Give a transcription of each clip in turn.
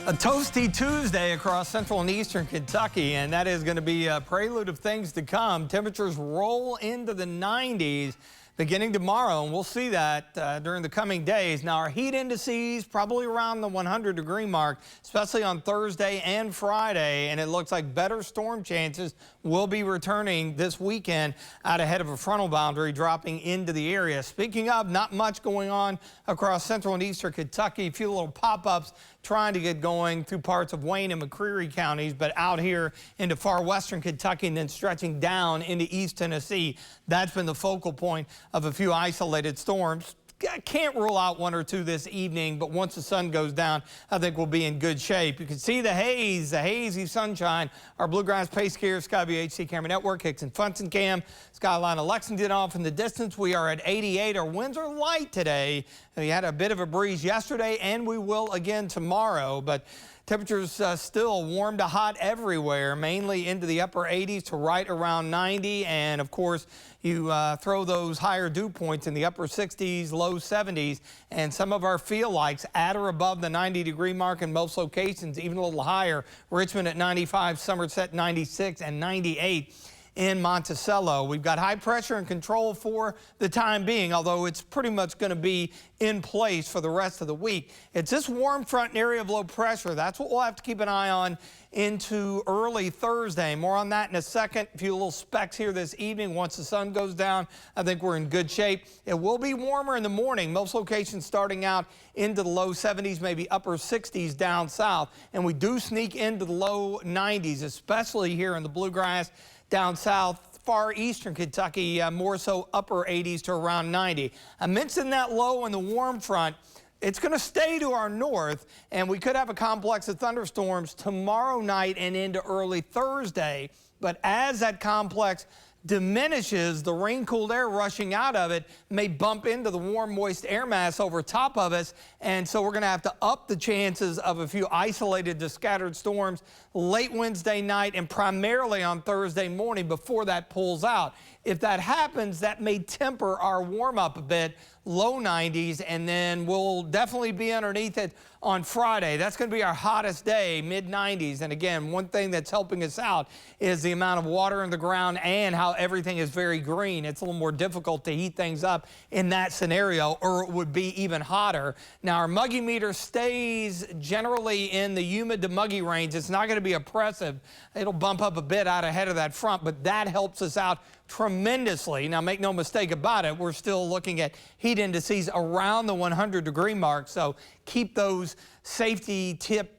A toasty Tuesday across central and eastern Kentucky, and that is going to be a prelude of things to come. Temperatures roll into the 90s beginning tomorrow, and we'll see that during the coming days. Now, our heat indices probably around the 100-degree mark, especially on Thursday and Friday, and it looks like better storm chances will be returning this weekend out ahead of a frontal boundary dropping into the area. Speaking of, not much going on across central and eastern Kentucky. A few little pop-ups trying to get going through parts of Wayne and McCreary counties, but out here into far western Kentucky and then stretching down into East Tennessee. That's been the focal point of a few isolated storms. I can't rule out one or two this evening, but once the sun goes down, I think we'll be in good shape. You can see the haze, the hazy sunshine. Our Bluegrass Pace Care Skyview HD Camera Network, Hicks and Funson Cam, Skyline of Lexington off in the distance. We are at 88. Our winds are light today. We had a bit of a breeze yesterday, and we will again tomorrow, but temperatures still warm to hot everywhere, mainly into the upper 80s to right around 90. And of course, you throw those higher dew points in the upper 60s, low 70s, and some of our feel-likes at or above the 90-degree mark in most locations, even a little higher. Richmond at 95, Somerset 96, and 98. In Monticello. We've got high pressure and control for the time being, although it's pretty much going to be in place for the rest of the week. It's this warm front and area of low pressure. That's what we'll have to keep an eye on into early Thursday. More on that in a second. A few little specks here this evening. Once the sun goes down, I think we're in good shape. It will be warmer in the morning. Most locations starting out into the low 70s, maybe upper 60s down south. And we do sneak into the low 90s, especially here in the Bluegrass. Down south, far eastern Kentucky, more so upper 80s to around 90. I mentioned that low in the warm front. It's going to stay to our north, and we could have a complex of thunderstorms tomorrow night and into early Thursday. But as that complex diminishes, the rain-cooled air rushing out of it may bump into the warm, moist air mass over top of us, and so we're going to have to up the chances of a few isolated to scattered storms late Wednesday night and primarily on Thursday morning before that pulls out. If that happens, that may temper our warm-up a bit, low 90s, and then we'll definitely be underneath it on Friday. That's going to be our hottest day, mid-90s. And again, one thing that's helping us out is the amount of water in the ground and how everything is very green. It's a little more difficult to heat things up in that scenario, or it would be even hotter. Now, our muggy meter stays generally in the humid to muggy range. It's not going to be oppressive. It'll bump up a bit out ahead of that front, but that helps us out tremendously. Now, make no mistake about it, we're still looking at heat indices around the 100-degree mark, so keep those safety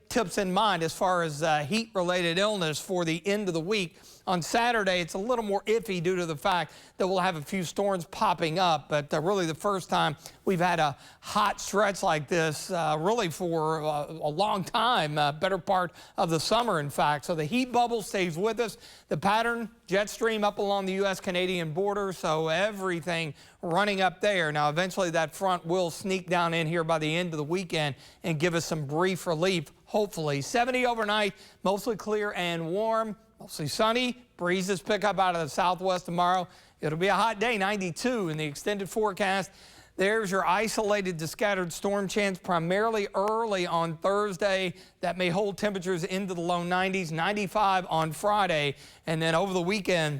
tips in mind as far as heat-related illness for the end of the week. On Saturday, it's a little more iffy due to the fact that we'll have a few storms popping up, but really the first time we've had a hot stretch like this really for a long time, better part of the summer, in fact. So the heat bubble stays with us. The pattern, jet stream up along the U.S.-Canadian border, so everything running up there. Now, eventually that front will sneak down in here by the end of the weekend and give us some brief relief, hopefully. 70 overnight, mostly clear and warm. Mostly sunny. Breezes pick up out of the southwest tomorrow. It'll be a hot day, 92 in the extended forecast. There's your isolated to scattered storm chance, primarily early on Thursday. That may hold temperatures into the low 90s, 95 on Friday. And then over the weekend,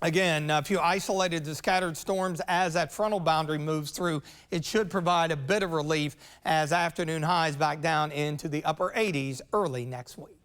again, a few isolated to scattered storms as that frontal boundary moves through. It should provide a bit of relief as afternoon highs back down into the upper 80s early next week.